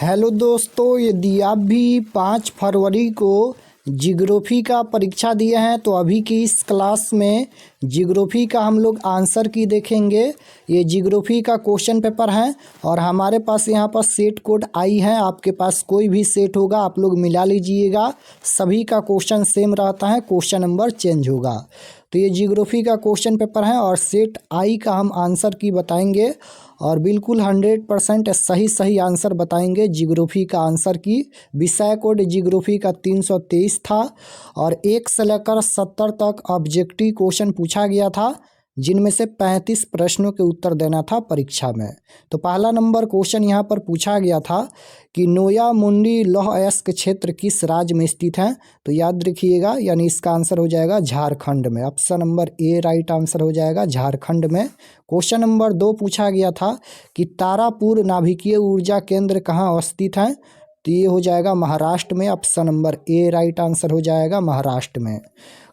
Hello दोस्तों, यदि आप भी 5 फरवरी को जियोग्राफी का परीक्षा दिए हैं तो अभी की इस क्लास में जियोग्राफी का हम लोग आंसर की देखेंगे। ये जियोग्राफी का क्वेश्चन पेपर है और हमारे पास यहाँ पर सेट कोड आई है। आपके पास कोई भी सेट होगा आप लोग मिला लीजिएगा, सभी का क्वेश्चन सेम रहता है, क्वेश्चन नंबर चेंज होगा। तो ये जियोग्राफी का क्वेश्चन पेपर है और सेट आई का हम आंसर की बताएंगे और बिल्कुल 100% सही आंसर बताएंगे। जियोग्राफी का आंसर की विषय कोड जियोग्राफी का 323 था और 1 से लेकर 70 तक ऑब्जेक्टिव क्वेश्चन पूछा गया था, जिनमें से 35 प्रश्नों के उत्तर देना था परीक्षा में। तो पहला नंबर क्वेश्चन यहाँ पर पूछा गया था कि नोया मुंडी लौह अयस्क क्षेत्र किस राज्य में स्थित है। तो याद रखिएगा, यानी इसका आंसर हो जाएगा झारखंड में। Option number A right answer हो जाएगा झारखंड में। क्वेश्चन नंबर 2 पूछा गया था कि तारापुर नाभिकीय ऊर्जा केंद्र कहाँ अवस्थित है। तो ये हो जाएगा महाराष्ट्र में। Option number A right answer हो जाएगा महाराष्ट्र में।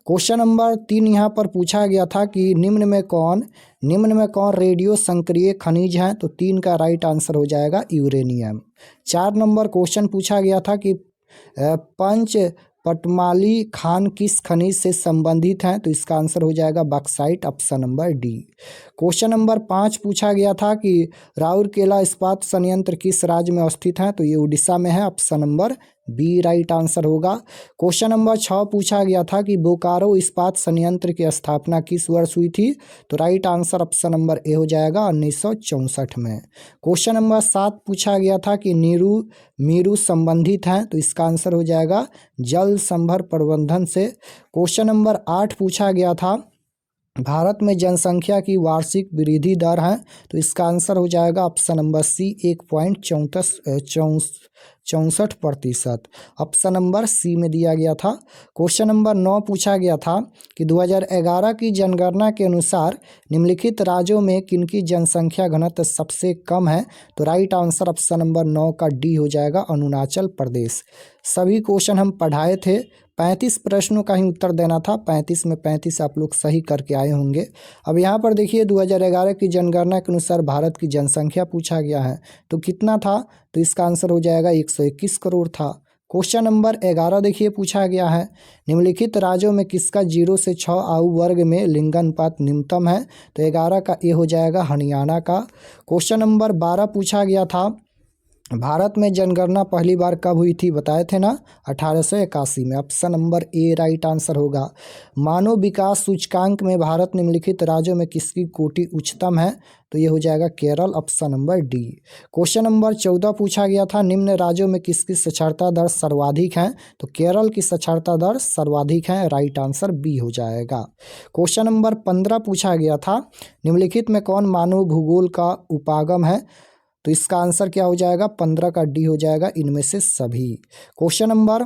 क्वेश्चन नंबर 3 यहाँ पर पूछा गया था कि निम्न में कौन रेडियो संक्रिय खनिज है। तो 3 का राइट आंसर हो जाएगा यूरेनियम। 4 नंबर क्वेश्चन पूछा गया था कि पंच पटमाली खान किस खनिज से संबंधित हैं। तो इसका आंसर हो जाएगा bauxite. Option number D. Question number 5 पूछा गया था कि राउरकेला इस्पात संयंत्र किस राज्य में अवस्थित है। तो ये उड़ीसा में है। Option number B right answer होगा। क्वेश्चन नंबर 6 पूछा गया था कि बोकारो इस्पात संयंत्र की स्थापना किस वर्ष हुई थी। तो right answer option number A हो जाएगा 1964 में। क्वेश्चन नंबर 7 पूछा गया था कि मीरू संबंधित हैं। तो इसका आंसर हो जाएगा जल संभर प्रबंधन से। क्वेश्चन नंबर 8 पूछा गया था भारत में जनसंख्या की वार्षिक वृद्धि दर है। तो इसका आंसर हो जाएगा option number C 1.64%। Option number C में दिया गया था। क्वेश्चन नंबर 9 पूछा गया था कि 2011 की जनगणना के अनुसार निम्नलिखित राज्यों में किनकी जनसंख्या घनत्व सबसे कम है। तो राइट आंसर ऑप्शन नंबर 9 का डी हो जाएगा अरुणाचल प्रदेश। सभी क्वेश्चन हम पढ़ाए थे, 35 प्रश्नों का ही उत्तर देना था। 35 में 35 आप लोग सही करके आए होंगे। अब यहाँ पर देखिए 2011 की जनगणना के अनुसार भारत की जनसंख्या पूछा गया है, तो कितना था। तो इसका आंसर हो जाएगा 121 करोड़ था। क्वेश्चन नंबर 11 देखिए पूछा गया है निम्नलिखित राज्यों में किसका 0 से 6 आयु वर्ग में लिंगानुपात न्यूनतम है। तो 11 का ए हो जाएगा हरियाणा का। क्वेश्चन नंबर 12 पूछा गया था भारत में जनगणना पहली बार कब हुई थी, बताए थे ना 1881 में। Option number A right answer होगा। मानव विकास सूचकांक में भारत निम्नलिखित राज्यों में किसकी कोटि उच्चतम है। तो ये हो जाएगा Kerala. Option number D. Question number 14 पूछा गया था निम्न राज्यों में किसकी साक्षरता दर सर्वाधिक है। तो केरल की साक्षरता दर सर्वाधिक है। राइट आंसर बी हो जाएगा। क्वेश्चन नंबर 15 पूछा गया था निम्नलिखित में कौन मानव भूगोल का उपागम है। तो इसका आंसर क्या हो जाएगा 15 का डी हो जाएगा इनमें से सभी। क्वेश्चन नंबर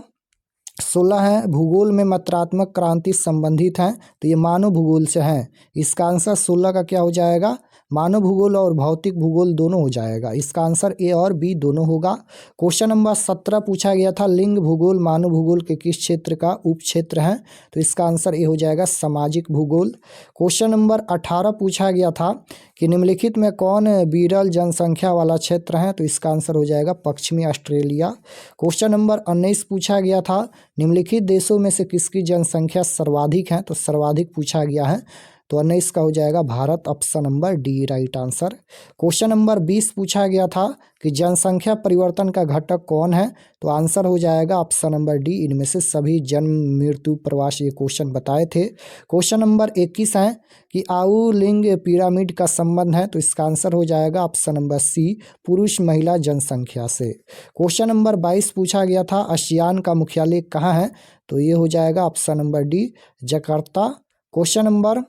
16 है भूगोल में मात्रात्मक क्रांति संबंधित है। तो ये मानव भूगोल से है। इसका आंसर 16 का क्या हो जाएगा मानव भूगोल और भौतिक भूगोल दोनों हो जाएगा। इसका आंसर ए और बी दोनों होगा। क्वेश्चन नंबर 17 पूछा गया था लिंग भूगोल मानव भूगोल के किस क्षेत्र का उप क्षेत्र है। तो इसका आंसर ए हो जाएगा सामाजिक भूगोल। क्वेश्चन नंबर 18 पूछा गया था कि निम्नलिखित में कौन विरल जनसंख्या वाला क्षेत्र है। तो इसका आंसर हो जाएगा पश्चिमी ऑस्ट्रेलिया। क्वेश्चन नंबर 19 पूछा गया था निम्नलिखित देशों में से किसकी जनसंख्या सर्वाधिक है। तो सर्वाधिक पूछा गया है, तो 19 का हो जाएगा Bharat. Option number D right answer. Question number 20 पूछा गया था कि जनसंख्या परिवर्तन का घटक कौन है। तो आंसर हो जाएगा ऑप्शन नंबर डी इनमें से सभी। जन्म मृत्यु प्रवास ये क्वेश्चन बताए थे। क्वेश्चन नंबर 21 है कि आयु लिंग पिरामिड का संबंध है। तो इसका आंसर हो जाएगा ऑप्शन नंबर सी पुरुष महिला जनसंख्या से। क्वेश्चन नंबर 22 पूछा गया था आसियान का मुख्यालय कहाँ है। तो ये हो जाएगा option number D Jakarta. Question number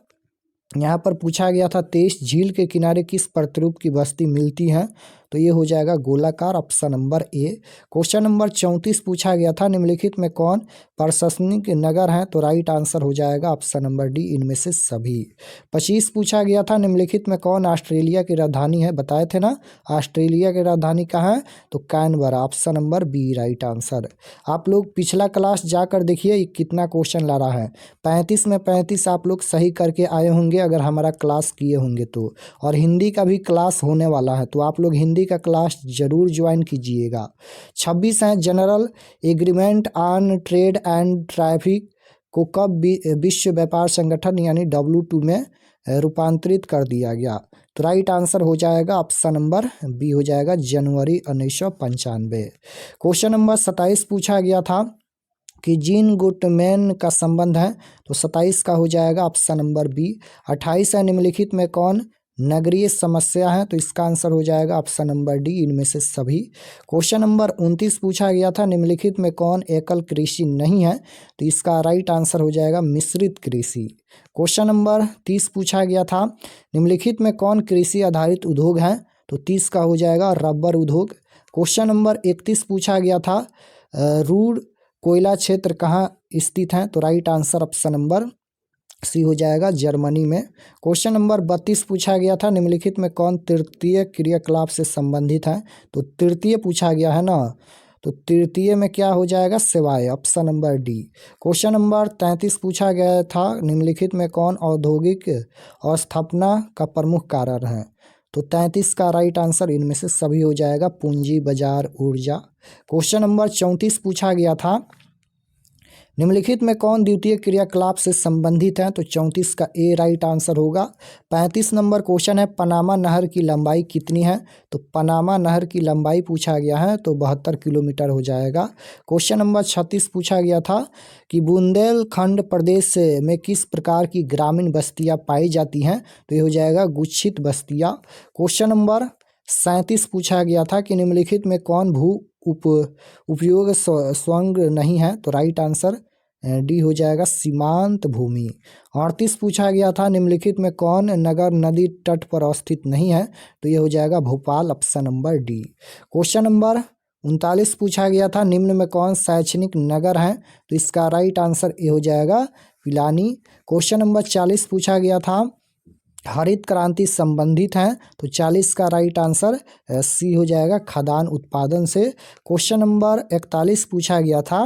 यहाँ पर पूछा गया था 23 झील के किनारे किस प्रतिरूप की बस्ती मिलती है। तो ये हो जाएगा गोलाकार। Option number A. Question number 34 पूछा गया था निम्नलिखित में कौन प्रशासनिक नगर है। तो राइट आंसर हो जाएगा ऑप्शन नंबर डी इनमें से सभी। 25 पूछा गया था निम्नलिखित में कौन ऑस्ट्रेलिया की राजधानी है, बताए थे ना ऑस्ट्रेलिया की राजधानी कहाँ है। तो Canberra. Option number B right answer. आप लोग पिछला क्लास जाकर देखिए कितना क्वेश्चन ला रहा है। 35 में 35 आप लोग सही करके आए होंगे अगर हमारा क्लास किए होंगे तो। और हिंदी का भी क्लास होने वाला है, तो आप लोग हिंदी हिंदी का क्लास जरूर ज्वाइन कीजिएगा। 26 है general agreement on trade and traffic को कब विश्व व्यापार संगठन यानी WTO में रूपांतरित कर दिया गया? तो राइट आंसर हो जाएगा ऑप्शन नंबर बी हो जाएगा जनवरी 1995। क्वेश्चन नंबर 27 पूछा गया था कि जीन गुटमैन का संबंध है, तो 27 का हो जाएगा ऑप्शन नंबर बी। 28 है निम्नलिखित में कौन नगरीय समस्या है, तो इसका आंसर हो जाएगा ऑप्शन नंबर डी इनमें से सभी। क्वेश्चन नंबर 29 पूछा गया था निम्नलिखित में कौन एकल कृषि नहीं है, तो इसका राइट आंसर हो जाएगा मिश्रित कृषि। क्वेश्चन नंबर 30 पूछा गया था निम्नलिखित में कौन कृषि आधारित उद्योग है, तो 30 का हो जाएगा रबर उद्योग। क्वेश्चन नंबर 31 पूछा गया था रूड कोयला क्षेत्र कहाँ स्थित है, तो right answer option number C हो जाएगा जर्मनी में। क्वेश्चन नंबर 32 पूछा गया था निम्नलिखित में कौन तृतीय क्रियाकलाप से संबंधित है, तो तृतीय पूछा गया है ना, तो तृतीय में क्या हो जाएगा सेवाएं, option number D. Question number 33 पूछा गया था निम्नलिखित में कौन औद्योगिक अस्थापना का प्रमुख कारण है, तो 33 का राइट आंसर इनमें से सभी हो जाएगा पूंजी बाजार ऊर्जा। क्वेश्चन नंबर 34 पूछा गया था निम्नलिखित में कौन द्वितीय क्रियाकलाप से संबंधित है, तो 34 का ए राइट आंसर होगा। 35 नंबर क्वेश्चन है पनामा नहर की लंबाई कितनी है, तो पनामा नहर की लंबाई पूछा गया है तो 72 किलोमीटर हो जाएगा। क्वेश्चन नंबर 36 पूछा गया था कि बुंदेलखंड प्रदेश में किस प्रकार की ग्रामीण बस्तियां पाई जाती हैं, तो ये हो जाएगा गुच्छित बस्तियां। क्वेश्चन नंबर 37 पूछा गया था कि निम्नलिखित में कौन भू उपयोग स्वंग नहीं है, तो राइट आंसर डी हो जाएगा सीमांत भूमि। 38 पूछा गया था निम्नलिखित में कौन नगर नदी तट पर अवस्थित नहीं है, तो ये हो जाएगा Bhopal, option number D. Question number 39 पूछा गया था निम्न में कौन शैक्षणिक नगर है, तो इसका राइट आंसर ये हो जाएगा पिलानी। क्वेश्चन नंबर 40 पूछा गया था हरित क्रांति संबंधित है, तो 40 का राइट आंसर सी हो जाएगा खदान उत्पादन से। क्वेश्चन नंबर 41 पूछा गया था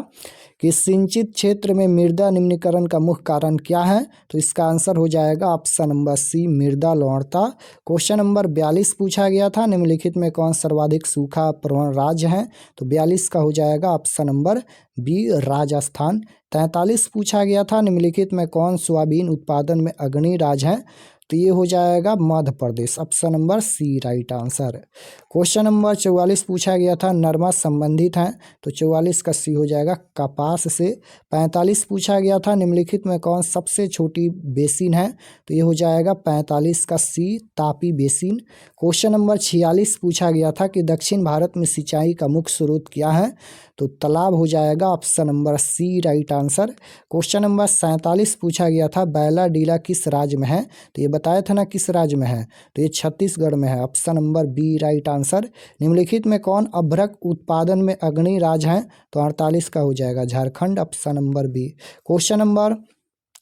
कि सिंचित क्षेत्र में मृदा निम्नीकरण का मुख्य कारण क्या है, तो इसका आंसर हो जाएगा ऑप्शन नंबर सी मृदा लवणता। क्वेश्चन नंबर 42 पूछा गया था निम्नलिखित में कौन सर्वाधिक सूखा प्रवण राज्य है, तो 42 का हो जाएगा ऑप्शन नंबर बी राजस्थान। 43 पूछा गया था निम्नलिखित में कौन सोयाबीन उत्पादन में अग्रणी राज्य है, तो ये हो जाएगा Madhya Pradesh, option number C right answer. Question number 44 पूछा गया था नरमा संबंधित है, तो 44 का सी हो जाएगा कपास से। 45 पूछा गया था निम्नलिखित में कौन सबसे छोटी बेसिन है, तो ये हो जाएगा 45 का सी तापी बेसिन। क्वेश्चन नंबर 46 पूछा गया था कि दक्षिण भारत में सिंचाई का मुख्य स्रोत क्या है, तो तालाब हो जाएगा, option number C right answer. Question number 47 पूछा गया था बैला डीला किस राज्य में है, तो ये बताया था ना किस राज्य में है, तो ये छत्तीसगढ़ में है, option number B right answer. निम्नलिखित में कौन अभ्रक उत्पादन में अग्रणी राज्य है, तो 48 का हो जाएगा Jharkhand, option number B. Question number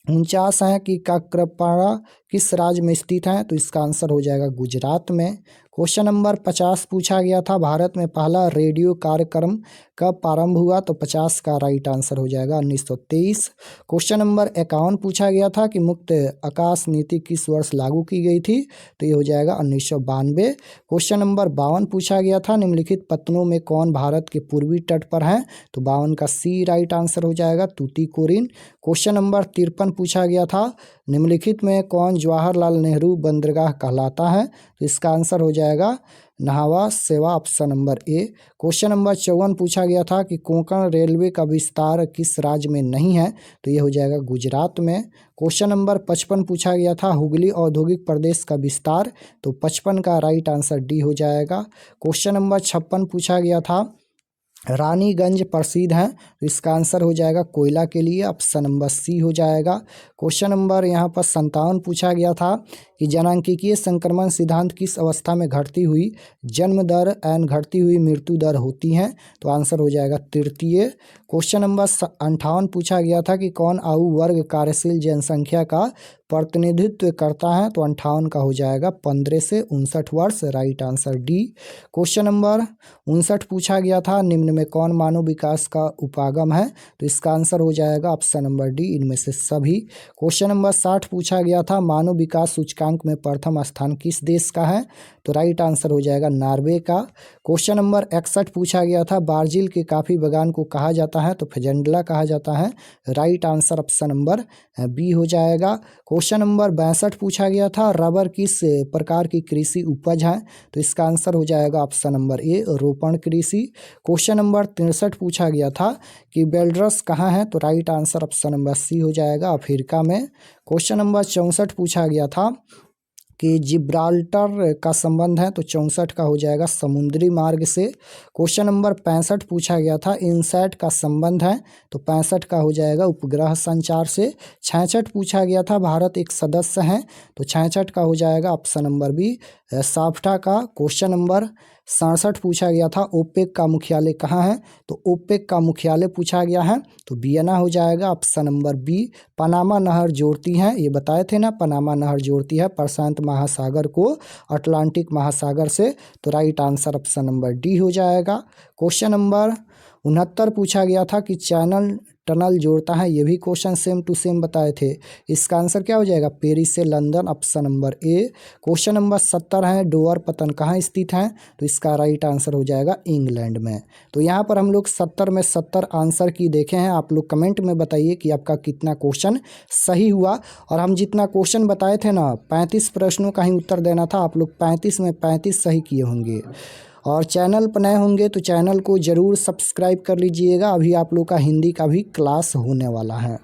49 है कि काकरपाड़ा किस राज्य में स्थित है, तो इसका आंसर हो जाएगा गुजरात में। क्वेश्चन नंबर 50 पूछा गया था भारत में पहला रेडियो कार्यक्रम कब प्रारंभ हुआ, तो 50 का राइट आंसर हो जाएगा 1923। क्वेश्चन नंबर 51 पूछा गया था कि मुक्त आकाश नीति किस वर्ष लागू की गई थी, तो ये हो जाएगा 1992। क्वेश्चन नंबर 52 पूछा गया था निम्नलिखित पत्तनों में कौन भारत के पूर्वी तट पर है, तो 52 का सी राइट आंसर हो जाएगा तूतीकोरिन। क्वेश्चन नंबर 53 पूछा गया था निम्नलिखित में कौन जवाहरलाल नेहरू बंदरगाह कहलाता है, तो इसका आंसर हो जाएगा नहावा सेवा, option number A. Question number 54 पूछा गया था कि कोंकण रेलवे का विस्तार किस राज्य में नहीं है, तो ये हो जाएगा गुजरात में। क्वेश्चन नंबर 55 पूछा गया था हुगली औद्योगिक प्रदेश का विस्तार, तो 55 का राइट आंसर डी हो जाएगा। क्वेश्चन नंबर 56 पूछा गया था रानीगंज प्रसिद्ध है, तो इसका आंसर हो जाएगा कोयला के लिए, ऑप्शन नंबर सी हो जाएगा। क्वेश्चन नंबर यहाँ पर 57 पूछा गया था कि जनांकीय संक्रमण सिद्धांत किस अवस्था में घटती हुई जन्म दर एंड घटती हुई मृत्यु दर होती हैं, तो आंसर हो जाएगा तृतीय। क्वेश्चन नंबर 58 पूछा गया था कि कौन आयु वर्ग कार्यशील जनसंख्या का प्रतिनिधित्व करता है, तो 58 का हो जाएगा 15 से 59 वर्ष, right answer D. Question number 59 पूछा गया था निम्न में कौन मानव विकास का उपागम है? तो इसका आंसर हो जाएगा ऑप्शन नंबर डी, इनमें से सभी। क्वेश्चन नंबर 60 पूछा गया था, मानव विकास सूचकांक में प्रथम स्थान किस देश का है? तो राइट आंसर हो जाएगा नॉर्वे का। क्वेश्चन नंबर 61 पूछा गया था, ब्राजील के कॉफी बागान को कहा जाता है? तो फजेंडला कहा जाता है। Right answer option number B हो जाएगा। क्वेश्चन नंबर 62 पूछा गया था, रबर किस प्रकार की कृषि उपज है? तो इसका आंसर हो जाएगा ऑप्शन नंबर ए, रोपण कृषि। क्वेश्चन नंबर 63 पूछा गया था कि बेल्ड्रस कहाँ है? तो right answer option number C हो जाएगा, अफ्रीका में। क्वेश्चन नंबर 64 पूछा गया था कि जिब्राल्टर का संबंध है? तो 64 का हो जाएगा समुद्री मार्ग से। क्वेश्चन नंबर 65 पूछा गया था, इनसैट का संबंध है? तो 65 का हो जाएगा उपग्रह संचार से। 66 पूछा गया था, भारत एक सदस्य है? तो 66 का हो जाएगा ऑप्शन नंबर बी, साफ्टा का। क्वेश्चन नंबर 67 पूछा गया था, ओपेक का मुख्यालय कहाँ है? तो ओपेक का मुख्यालय पूछा गया है तो वियना हो जाएगा, ऑप्शन नंबर बी। पनामा नहर जोड़ती है, ये बताए थे ना, पनामा नहर जोड़ती है प्रशांत महासागर को अटलांटिक महासागर से। तो right answer option number D हो जाएगा। क्वेश्चन नंबर 69 पूछा गया था कि चैनल टनल जोड़ता है, ये भी क्वेश्चन सेम टू सेम बताए थे। इसका आंसर क्या हो जाएगा? पेरिस से London, option number A. Question number 70 है, डोवर पतन कहाँ स्थित है? तो इसका राइट आंसर हो जाएगा इंग्लैंड में। तो यहाँ पर हम लोग 70 में 70 आंसर की देखे हैं। आप लोग कमेंट में बताइए कि आपका कितना क्वेश्चन सही हुआ। और हम जितना क्वेश्चन बताए थे ना, 35 प्रश्नों का ही उत्तर देना था, आप लोग 35 में 35 सही किए होंगे। और चैनल पर नए होंगे तो चैनल को ज़रूर सब्सक्राइब कर लीजिएगा, अभी आप लोग का हिंदी का भी क्लास होने वाला है।